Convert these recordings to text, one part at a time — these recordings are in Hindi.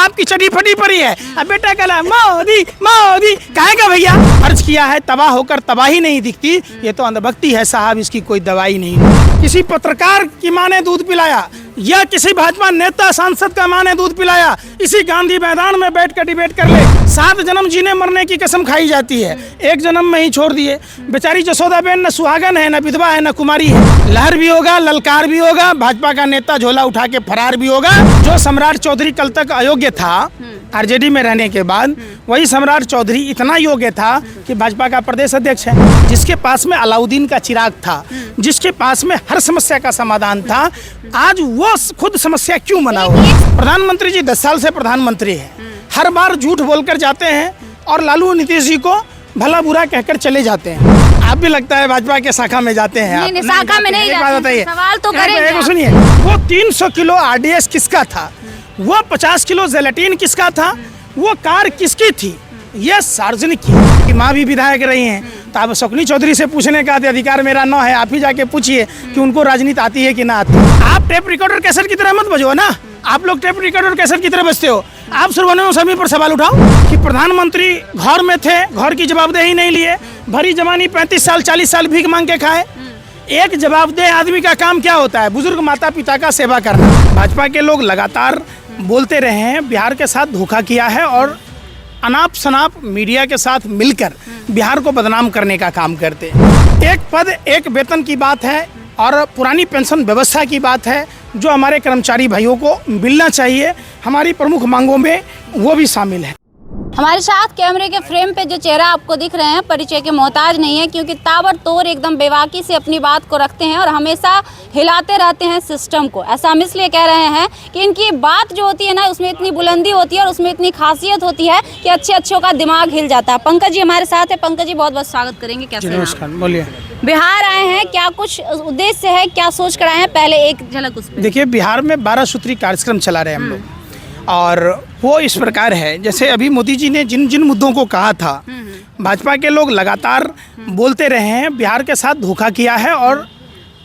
बाप की चटी फटी पड़ी है। अब बेटा कहला मोदी मोदी कहेगा भैया, अर्ज किया है तबाह होकर तबाही नहीं दिखती, ये तो अंधभक्ति है साहब, इसकी कोई दवाई नहीं। किसी पत्रकार की माँ ने दूध पिलाया या किसी भाजपा नेता सांसद का माँ ने दूध पिलाया, इसी गांधी मैदान में बैठ कर डिबेट कर ले। 7 जन्म जीने मरने की कसम खाई जाती है, 1 जन्म में ही छोड़ दिए। बेचारी जसोदाबेन न सुहागन है, न विधवा है, न कुमारी है। लहर भी होगा, ललकार भी होगा, भाजपा का नेता झोला उठा के फरार भी होगा। जो सम्राट चौधरी कल तक अयोग्य था आरजेडी में रहने के बाद, वही सम्राट चौधरी इतना योग्य था कि भाजपा का प्रदेश अध्यक्ष है। जिसके पास में अलाउद्दीन का चिराग था, जिसके पास में हर समस्या का समाधान था, आज वो खुद समस्या क्यों बना हुआ? प्रधानमंत्री जी 10 साल से प्रधानमंत्री है, हर बार झूठ बोलकर जाते हैं और लालू नीतीश जी को भला बुरा कहकर चले जाते हैं। आप भी लगता है भाजपा के शाखा में जाते हैं? नहीं, शाखा में नहीं जाते। सवाल तो करेंगे। सुनिए, वो 300 किलो आरडीएक्स किसका था? वो 50 किलो जेलेटिन किसका था? वो कार किसकी थी? ये सार्वजनिक की माँ भी विधायक रही हैं, तो आप शकुनी चौधरी से पूछने का अधिकार मेरा न है। आप ही जाके पूछिए कि उनको राजनीति आती है कि ना आती है। आप टेप रिकॉर्डर कैसेट की तरह मत बजो ना, आप लोग टेप रिकॉर्डर कैसेट की तरह बजते हो। आप सर्वोन्नत सभी पर सवाल उठाओ कि प्रधानमंत्री घर में थे, घर की जवाबदेही नहीं लिए, भरी जवानी 35 साल 40 साल भीख मांग के खाए। एक जवाबदेह आदमी का काम क्या होता है? बुजुर्ग माता पिता का सेवा करना। भाजपा के लोग लगातार बोलते रहे हैं बिहार के साथ धोखा किया है और अनाप शनाप मीडिया के साथ मिलकर बिहार को बदनाम करने का काम करते हैं। एक पद एक वेतन की बात है और पुरानी पेंशन व्यवस्था की बात है, जो हमारे कर्मचारी भाइयों को मिलना चाहिए। हमारी प्रमुख मांगों में वो भी शामिल है। हमारे साथ कैमरे के फ्रेम पे जो चेहरा आपको दिख रहे हैं परिचय के मोहताज नहीं है, क्योंकि ताबड़तोड़ एकदम बेबाकी से अपनी बात को रखते हैं और हमेशा हिलाते रहते हैं सिस्टम को। ऐसा हम इसलिए कह रहे हैं कि इनकी बात जो होती है ना, उसमें इतनी बुलंदी होती है और उसमें इतनी खासियत होती है कि अच्छों का दिमाग हिल जाता है। पंकज जी हमारे साथ है। पंकज जी बहुत बहुत स्वागत करेंगे। कैसे हैं? बोलिए। बिहार आए हैं, क्या कुछ उद्देश्य है, क्या सोच कर आए हैं? पहले एक झलक उस पर। देखिए, बिहार में 12 सूत्री कार्यक्रम चला रहे हैं हम लोग, और वो इस प्रकार है जैसे अभी मोदी जी ने जिन जिन मुद्दों को कहा था, भाजपा के लोग लगातार बोलते रहे हैं बिहार के साथ धोखा किया है और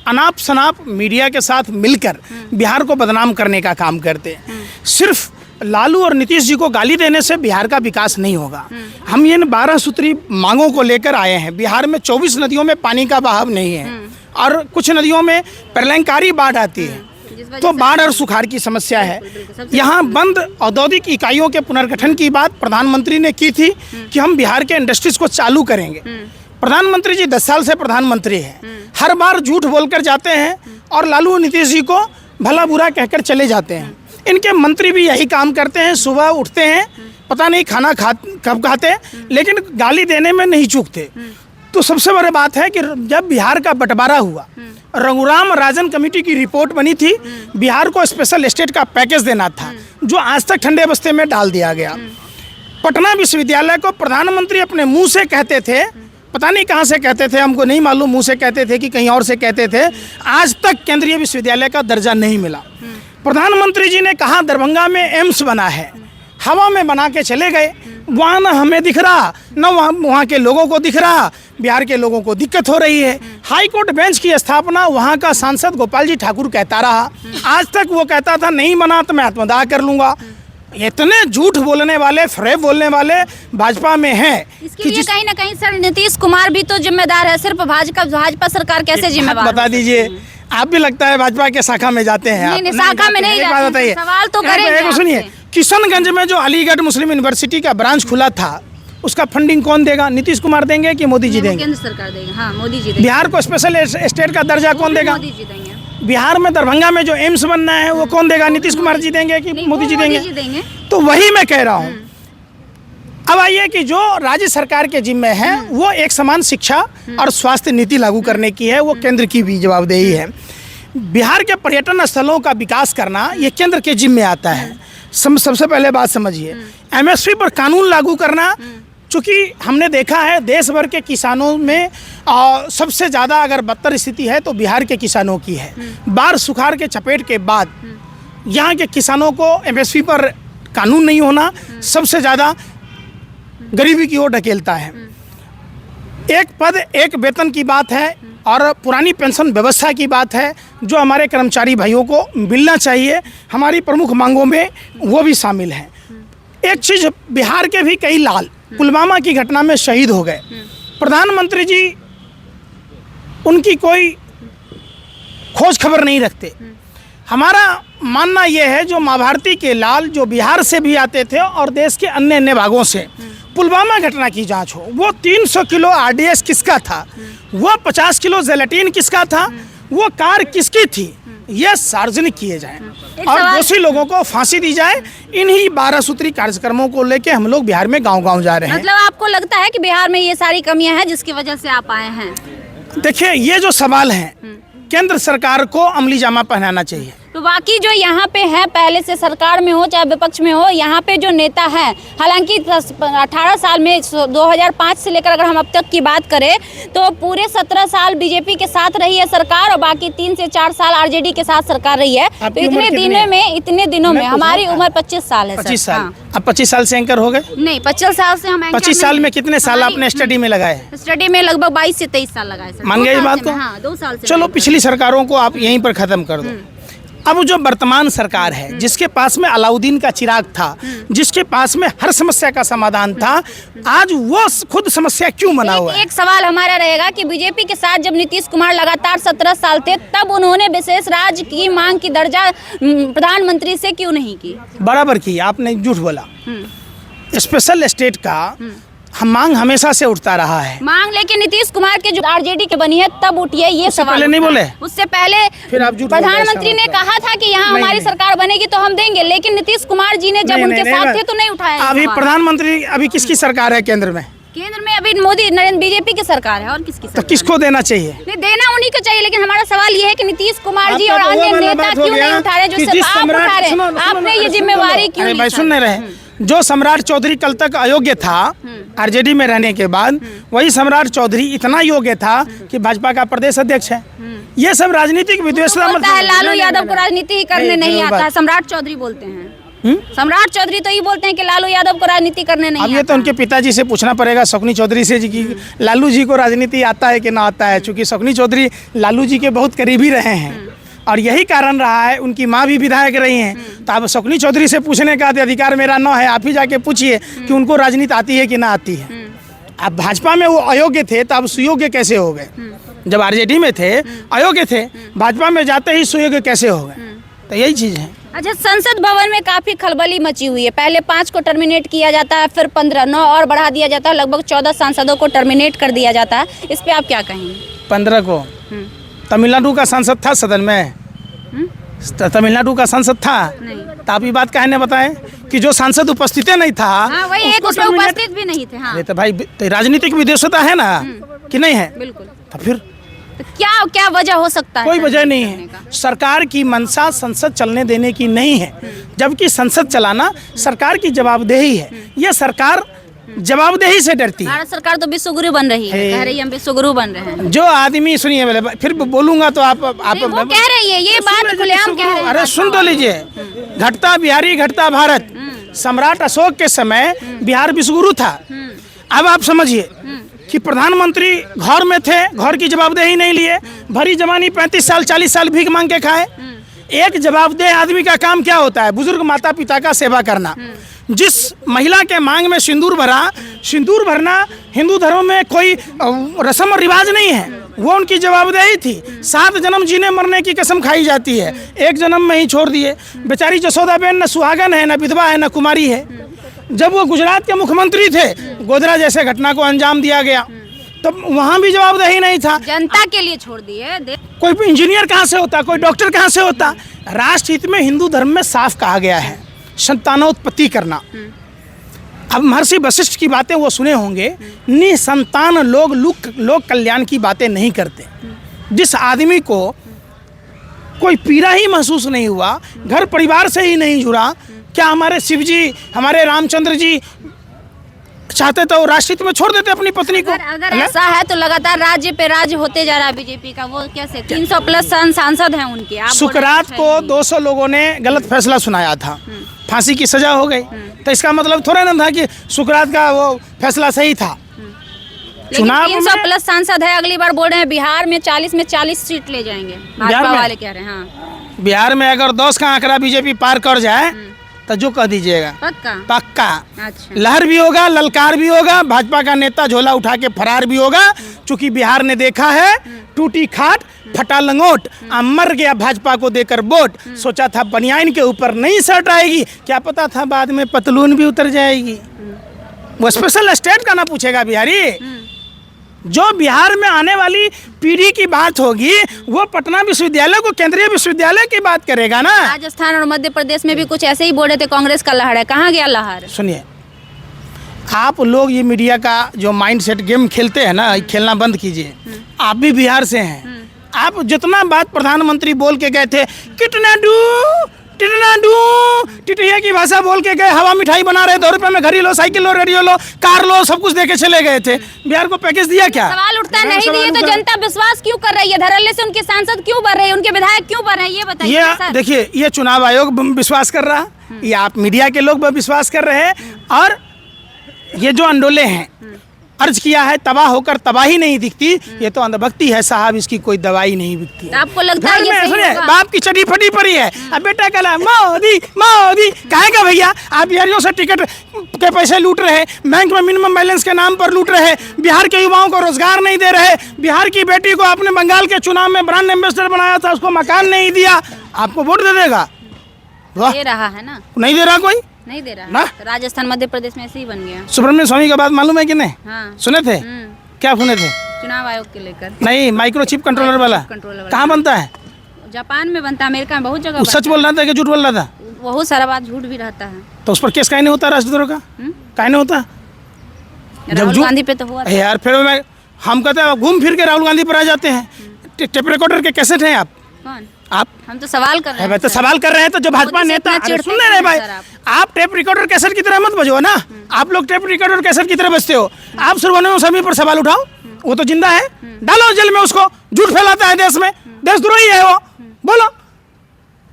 अनाप शनाप मीडिया के साथ मिलकर बिहार को बदनाम करने का काम करते हैं। सिर्फ लालू और नीतीश जी को गाली देने से बिहार का विकास नहीं होगा। हम इन 12 सूत्री मांगों को लेकर आए हैं। बिहार में 24 नदियों में पानी का बहाव नहीं है और कुछ नदियों में प्रलयंकारी बाढ़ आती है, तो बाढ़ और सुखाड़ की समस्या है। यहाँ बंद औद्योगिक इकाइयों के पुनर्गठन की बात प्रधानमंत्री ने की थी कि हम बिहार के इंडस्ट्रीज को चालू करेंगे। प्रधानमंत्री जी 10 साल से प्रधानमंत्री हैं, हर बार झूठ बोलकर जाते हैं और लालू नीतीश जी को भला बुरा कहकर चले जाते हैं। इनके मंत्री भी यही काम करते हैं, सुबह उठते हैं, पता नहीं खाना कब खाते, लेकिन गाली देने में नहीं चूकते। तो सबसे बड़ी बात है कि जब बिहार का बंटवारा हुआ, रघुराम राजन कमेटी की रिपोर्ट बनी थी, बिहार को स्पेशल स्टेट का पैकेज देना था, जो आज तक ठंडे बस्ते में डाल दिया गया। पटना विश्वविद्यालय को प्रधानमंत्री अपने मुंह से कहते थे, पता नहीं कहां से कहते थे, हमको नहीं मालूम, मुंह से कहते थे कि कहीं और से कहते थे, आज तक केंद्रीय विश्वविद्यालय का दर्जा नहीं मिला। प्रधानमंत्री जी ने कहा दरभंगा में एम्स बना है, हवा में बना के चले गए। वहाँ न हमें दिख रहा, न वहाँ के लोगों को दिख रहा। बिहार के लोगों को दिक्कत हो रही है। हाई कोर्ट बेंच की स्थापना वहाँ का सांसद गोपाल जी ठाकुर कहता रहा, आज तक वो कहता था नहीं बना तो मैं आत्मदाह कर लूँगा। इतने झूठ बोलने वाले, फरेब बोलने वाले भाजपा में हैं। इसके लिए कहीं ना कहीं सर नीतीश कुमार भी तो जिम्मेदार है, सिर्फ भाजपा सरकार कैसे जिम्मेदार? बता दीजिए, आप भी लगता है भाजपा के शाखा में जाते हैं? नहीं, शाखा में नहीं जाते। सवाल तो करेंगे। सुनिए, किशनगंज में जो अलीगढ़ मुस्लिम यूनिवर्सिटी का ब्रांच खुला था, उसका फंडिंग कौन देगा? नीतीश कुमार देंगे कि मोदी जी देंगे? केंद्र सरकार देगी। हाँ, मोदी जी देंगे। बिहार को स्पेशल स्टेट का दर्जा कौन देगा? मोदी जी देंगे। बिहार में दरभंगा में जो एम्स बनना है वो कौन देगा? नीतीश कुमार जी देंगे कि मोदी जी देंगे? तो वही मैं कह रहा हूँ। अब आइए कि जो राज्य सरकार के जिम्मे है वो एक समान शिक्षा और स्वास्थ्य नीति लागू करने की है, वो केंद्र की भी जवाबदेही है। बिहार के पर्यटन स्थलों का विकास करना ये केंद्र के जिम्मे आता है। सबसे पहले बात समझिए, एमएसपी पर कानून लागू करना, चूँकि हमने देखा है देश भर के किसानों में सबसे ज़्यादा अगर बदतर स्थिति है तो बिहार के किसानों की है। बाढ़ सुखाड़ के चपेट के बाद यहाँ के किसानों को एमएसपी पर कानून नहीं होना सबसे ज़्यादा गरीबी की ओर ढकेलता है। एक पद एक वेतन की बात है और पुरानी पेंशन व्यवस्था की बात है, जो हमारे कर्मचारी भाइयों को मिलना चाहिए। हमारी प्रमुख मांगों में वो भी शामिल है। एक चीज, बिहार के भी कई लाल पुलवामा की घटना में शहीद हो गए। प्रधानमंत्री जी उनकी कोई खोज खबर नहीं रखते। हमारा मानना यह है जो माँ भारती के लाल जो बिहार से भी आते थे और देश के अन्य अन्य भागों से, पुलवामा घटना की जांच हो। वो 300 किलो आरडीएक्स किसका था, वो 50 किलो जेलेटिन किसका था, वो कार किसकी थी, ये सार्वजनिक किए जाएं और दोषी लोगों को फांसी दी जाए। इन्हीं 12 सूत्री कार्यक्रमों को लेके हम लोग बिहार में गांव-गांव जा रहे हैं। मतलब आपको लगता है कि बिहार में ये सारी कमियां हैं जिसकी वजह से आप आए हैं? देखिए, ये जो सवाल है केंद्र सरकार को अमली जामा पहनाना चाहिए। तो बाकी जो यहाँ पे है, पहले से सरकार में हो चाहे विपक्ष में हो, यहाँ पे जो नेता हैं, हालांकि 18 साल में 2005 से लेकर अगर हम अब तक की बात करें तो पूरे 17 साल बीजेपी के साथ रही है सरकार और बाकी 3 से 4 साल आरजेडी के साथ सरकार रही है। तो इतने दिनों में हमारी उम्र 25 साल है। 25 साल। अब 25 साल से एंकर हो गए? नहीं, 25 साल से हम एंकर 25 साल में कितने साल आपने स्टडी में लगाए? स्टडी में लगभग 22 से 23 साल लगाए। मान गए इस बात को? हाँ, 2 साल से। चलो, पिछली सरकारों को आप यहीं पर खत्म कर दो। अब जो वर्तमान सरकार है, जिसके पास में अलाउद्दीन का चिराग था, जिसके पास में हर समस्या का समाधान था, आज वो खुद समस्या क्यों बना हुआ है? एक सवाल हमारा रहेगा कि बीजेपी के साथ जब नीतीश कुमार लगातार 17 साल थे, तब उन्होंने विशेष राज्य की मांग की दर्जा प्रधानमंत्री से क्यों नहीं की? बराबर की, आपने झूठ बोला। स्पेशल स्टेट का हम मांग हमेशा से उठता रहा है। मांग लेकिन नीतीश कुमार के जो आरजेडी के बनी है तब उठी है, ये सवाल पहले नहीं बोले? उससे पहले फिर आप झूठ प्रधानमंत्री ने कहा था कि यहाँ हमारी सरकार बनेगी तो हम देंगे, लेकिन नीतीश कुमार जी ने जब उनके साथ थे तो नहीं उठाया। अभी प्रधानमंत्री अभी किसकी सरकार है केंद्र में? केंद्र में अभी मोदी नरेंद्र बीजेपी की सरकार है और किसकी सरकार? तो किसको देना चाहिए? नहीं, देना उन्हीं को चाहिए, लेकिन हमारा सवाल ये है कि नीतीश कुमार जी और अन्य नेता क्यों नहीं उठा रहे, जो सिर्फ आप उठा रहे हैं? आपने ये जिम्मेवारी क्यों नहीं? भाई सुन नहीं रहे? जो सम्राट चौधरी कल तक अयोग्य था आरजेडी में रहने के बाद, वही सम्राट चौधरी इतना योग्य था कि भाजपा का प्रदेश अध्यक्ष है। ये सब राजनीतिक विद्वेषता बोलता है लालू यादव को राजनीति ही करने नहीं आता है, सम्राट चौधरी बोलते हैं। सम्राट चौधरी तो ये बोलते हैं कि लालू यादव को राजनीति करने नहीं आता। अब ये तो उनके पिताजी से पूछना पड़ेगा, शकुनी चौधरी से, जी कि लालू जी को राजनीति आता है कि ना आता है, क्योंकि शकुनी चौधरी लालू जी के बहुत करीबी रहे हैं और यही कारण रहा है। उनकी माँ भी विधायक रही हैं। तो अब शकुनी चौधरी से पूछने का अधिकार मेरा न है, आप ही जाके पूछिए कि उनको राजनीति आती है कि ना आती है। अब भाजपा में वो अयोग्य थे, तो अब सुयोग्य कैसे हो गए? जब आरजेडी में थे अयोग्य थे, भाजपा में जाते ही सुयोग्य कैसे हो गए? तो यही चीज़ है। अच्छा, संसद भवन में काफी खलबली मची हुई है। पहले 5 को टर्मिनेट किया जाता है, फिर 15, 9 और बढ़ा दिया जाता है, लगभग 14 सांसदों को टर्मिनेट कर दिया जाता है। इस पे आप क्या कहेंगे? 15 को तमिलनाडु का सांसद था सदन में, तमिलनाडु का सांसद था। तो आप ये बात कहने बताएं कि जो सांसद उपस्थित नहीं था, हाँ, वही एक उसमें उपस्थित भी नहीं थे। हाँ। तो भाई तो राजनीतिक विद्वेषता है ना कि नहीं है? बिल्कुल। तो फिर तो क्या वजह हो सकता है? कोई वजह नहीं है। सरकार की मंशा संसद चलने देने की नहीं है, जबकि संसद चलाना सरकार की जवाबदेही है। यह सरकार जवाबदेही से डरती है। भारत सरकार तो विश्वगुरु बन रही है, कह रही है हम विश्वगुरु बन रहे हैं। जो आदमी, सुनिए, फिर बोलूंगा तो आप वो कह रही है, ये बात खुलेआम कह रहे हैं। अरे सुन तो लीजिए, घटता बिहारी घटता भारत। सम्राट अशोक के समय बिहार विश्वगुरु था। अब आप समझिए कि प्रधानमंत्री घर में थे, घर की जवाबदेही नहीं लिए, भरी जवानी 35 साल 40 साल भीख मांग के खाए। एक जवाबदेह आदमी का काम क्या होता है? बुजुर्ग माता पिता का सेवा करना। जिस महिला के मांग में सिंदूर भरा, सिंदूर भरना हिंदू धर्म में कोई रस्म और रिवाज नहीं है, वो उनकी जवाबदेही थी। 7 जन्म जीने मरने की कसम खाई जाती है, 1 जन्म में ही छोड़ दिए। बेचारी जसोदा बेन न सुहागन है, न विधवा है, न कुमारी है। जब वो गुजरात के मुख्यमंत्री थे, गोधरा जैसे घटना को अंजाम दिया गया, तो वहाँ भी जवाबदेही नहीं था। जनता के लिए छोड़ दिए। कोई इंजीनियर कहाँ से होता, कोई डॉक्टर कहाँ से होता? राष्ट्रहित में हिंदू धर्म में साफ कहा गया है संतानोत्पत्ति करना। अब महर्षि वशिष्ठ की बातें वो सुने होंगे, निसंतान लोक कल्याण की बातें नहीं करते। जिस आदमी को कोई पीड़ा ही महसूस नहीं हुआ, घर परिवार से ही नहीं जुड़ा, क्या हमारे शिव जी, हमारे रामचंद्र जी चाहते तो राष्ट्रहित में छोड़ देते अपनी पत्नी को? अगर ऐसा है तो लगातार राज्य पे राज्य होते जा रहा है बीजेपी का। वो कैसे 300 प्लस सांसद हैं उनके। शुक्रवार को 200 लोगों ने गलत फैसला सुनाया था, फांसी की सजा हो गई। तो इसका मतलब थोड़ा ना था कि शुक्रवार का वो फैसला सही था। चुनाव 300 प्लस सांसद है, अगली बार बोल रहे हैं बिहार में 40 में 40 सीट ले जाएंगे, भाजपा वाले कह रहे हैं। हाँ, बिहार में अगर 10 का आंकड़ा बीजेपी पार कर जाए तो जो कह दीजिएगा पक्का। पक्का। अच्छा। लहर भी होगा, ललकार भी होगा, भाजपा का नेता झोला उठा के फरार भी होगा, चूंकि बिहार ने देखा है टूटी खाट फटा लंगोट, मर गया भाजपा को देकर वोट। सोचा था बनियान के ऊपर नहीं शर्ट आएगी, क्या पता था बाद में पतलून भी उतर जाएगी। वो स्पेशल स्टेट का ना पूछेगा बिहारी। जो बिहार में आने वाली पीढ़ी की बात होगी वो पटना विश्वविद्यालय को केंद्रीय विश्वविद्यालय की बात करेगा ना। राजस्थान और मध्य प्रदेश में भी कुछ ऐसे ही बोल रहे थे कांग्रेस का लहर है, कहाँ गया लहर? सुनिए, आप लोग ये मीडिया का जो माइंडसेट गेम खेलते हैं ना, खेलना बंद कीजिए। आप भी बिहार से हैं। आप जितना बात प्रधानमंत्री बोल के गए थे, कितना डू टिटिया की भाषा बोल के गए, हवा मिठाई बना रहे, 2 रुपए में घड़ी लो, साइकिल लो, रेडियो लो, कार लो, सब कुछ देके चले गए थे। बिहार को पैकेज दिया क्या? सवाल उठता है, नहीं दिए तो जनता विश्वास क्यों कर रही है? धड़ल्ले से उनके सांसद क्यों बढ़ रहे हैं, उनके विधायक क्यों बढ़ रहे हैं, ये बताइए ये देखिए, ये चुनाव आयोग विश्वास कर रहा, ये आप मीडिया के लोग विश्वास कर रहे हैं, और ये जो अंडोले हैं अर्ज किया है तबाह होकर तबाही नहीं दिखती, ये तो अंधभक्ति है साहब, इसकी कोई दवाई नहीं बिकती। आपको लगता है घर ये में सही सुनिए, होगा? बाप की चटी फटी पड़ी है, अब बेटा कहला मोदी मोदी कहेगा भैया। आप बिहारियों से टिकट के पैसे लूट रहे, बैंक में मिनिमम बैलेंस के नाम पर लूट रहे, बिहार के युवाओं को रोजगार नहीं दे रहे, बिहार की बेटी को आपने बंगाल के चुनाव में ब्रांड एम्बेसडर बनाया था, उसको मकान नहीं दिया, आपको वोट दे देगा? वाह, दे रहा है ना? नहीं दे रहा कोई नहीं दे रहा ना? तो राजस्थान मध्य प्रदेश में ऐसे ही बन गया। सुब्रमण्यम स्वामी का बात मालूम है कि नहीं? हाँ। सुने थे? क्या सुने थे? चुनाव आयोग के लेकर। नहीं, माइक्रोचिप कंट्रोलर वाला कंट्रोलर वाला। कहाँ बनता है? जापान में बनता है, अमेरिका में बहुत जगह वो सच बोल रहा था कि झूठ बोल रहा था? बहुत सारा बात झूठ भी रहता है। तो उस पर केस काहे नहीं होता राष्ट्रद्रोह का? काहे नहीं होता? राहुल जो- गांधी पे तो हुआ था। यार फिर हम कहते हैं घूम फिर के राहुल गांधी पर आ जाते हैं। टेप रिकॉर्डर के कैसेट हैं आप? कौन? आप हम तो सवाल कर रहे हैं। मैं तो सवाल कर रहे हैं, तो जो भाजपा मोदी से नेता, इतना अरे चिढ़ते सुन रहे क्यों भाई, हैं सर आप टेप रिकॉर्डर कैसेट की तरह मत बजो ना। आप लोग टेप रिकॉर्डर कैसेट की तरह बजते हो। आप सुब्रमण्यम स्वामी पर सवाल उठाओ, वो तो जिंदा है, डालो जेल में उसको, झूठ फैलाता है देश में, देशद्रोही है वो, बोलो।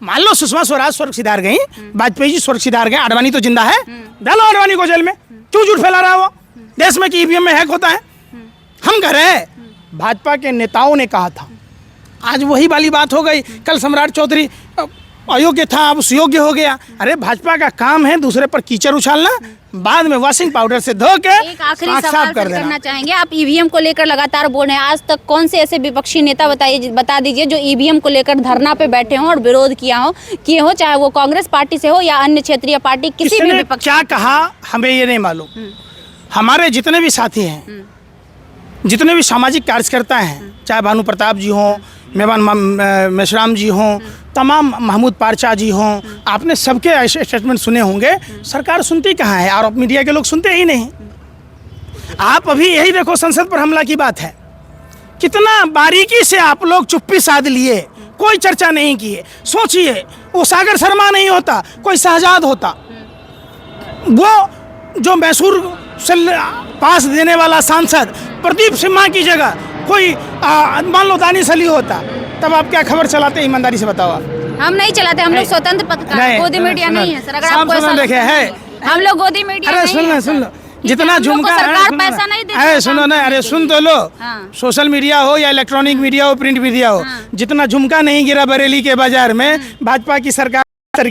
मान लो सुषमा स्वराज स्वर्ग सिधार गई, वाजपेयी जी स्वर्ग सिधार गए, आडवाणी तो जिंदा है, डालो आडवाणी को जेल में। क्यों झूठ फैला रहा है वो? देश में कि ईवीएम में हैक होता है? हम कह रहे हैं, भाजपा के नेताओं ने कहा था, आज वही वाली बात हो गई। कल सम्राट चौधरी अयोग्य था, अब सुयोग्य हो गया। अरे भाजपा का काम है दूसरे पर कीचड़ उछालना, बाद में वॉशिंग पाउडर से धो के एक आखिरी आँख सवाल साफ कर देना। करना चाहेंगे। आप ईवीएम को लेकर लगातार बोल रहे हैं, आज तक कौन से ऐसे विपक्षी नेता बता दीजिए जो ईवीएम को लेकर धरना पे बैठे हों और विरोध किए हो, चाहे वो कांग्रेस पार्टी से हो या अन्य क्षेत्रीय पार्टी, किसी भी किसने विपक्ष। क्या कहा हमें ये नहीं मालूम। हमारे जितने भी साथी हैं, जितने भी सामाजिक कार्यकर्ता हैं, चाहे भानु प्रताप जी हों, मेवान मेश्राम जी हों, तमाम महमूद पारचा जी हों, आपने सबके ऐसे स्टेटमेंट सुने होंगे। सरकार सुनती कहाँ है, और मीडिया के लोग सुनते ही नहीं। आप अभी यही देखो, संसद पर हमला की बात है, कितना बारीकी से आप लोग चुप्पी साध लिए, कोई चर्चा नहीं किए। सोचिए, वो सागर शर्मा नहीं होता, कोई शहजाद होता, वो जो मैसूर से पास देने वाला सांसद प्रदीप सिम्हा की जगह कोई मान लो दानिश अली होता, तब आप क्या खबर चलाते? ईमानदारी से बताओ आप। हम नहीं चलाते, हम लोग स्वतंत्र पत्रकार, गोदी मीडिया नहीं है सर। अगर आपको ऐसा देखे है, हम लोग गोदी मीडिया अरे नहीं है। सुन लो, जितना हम लोग को झुमका, सरकार पैसा नहीं देती है सुनो काम ना, करने अरे के सुन लिए। तो लो, हाँ। सोशल मीडिया हो या इलेक्ट्रॉनिक मीडिया हो, प्रिंट मीडिया हो, जितना झुमका नहीं गिरा बरेली के बाजार में, भाजपा की सरकार गिर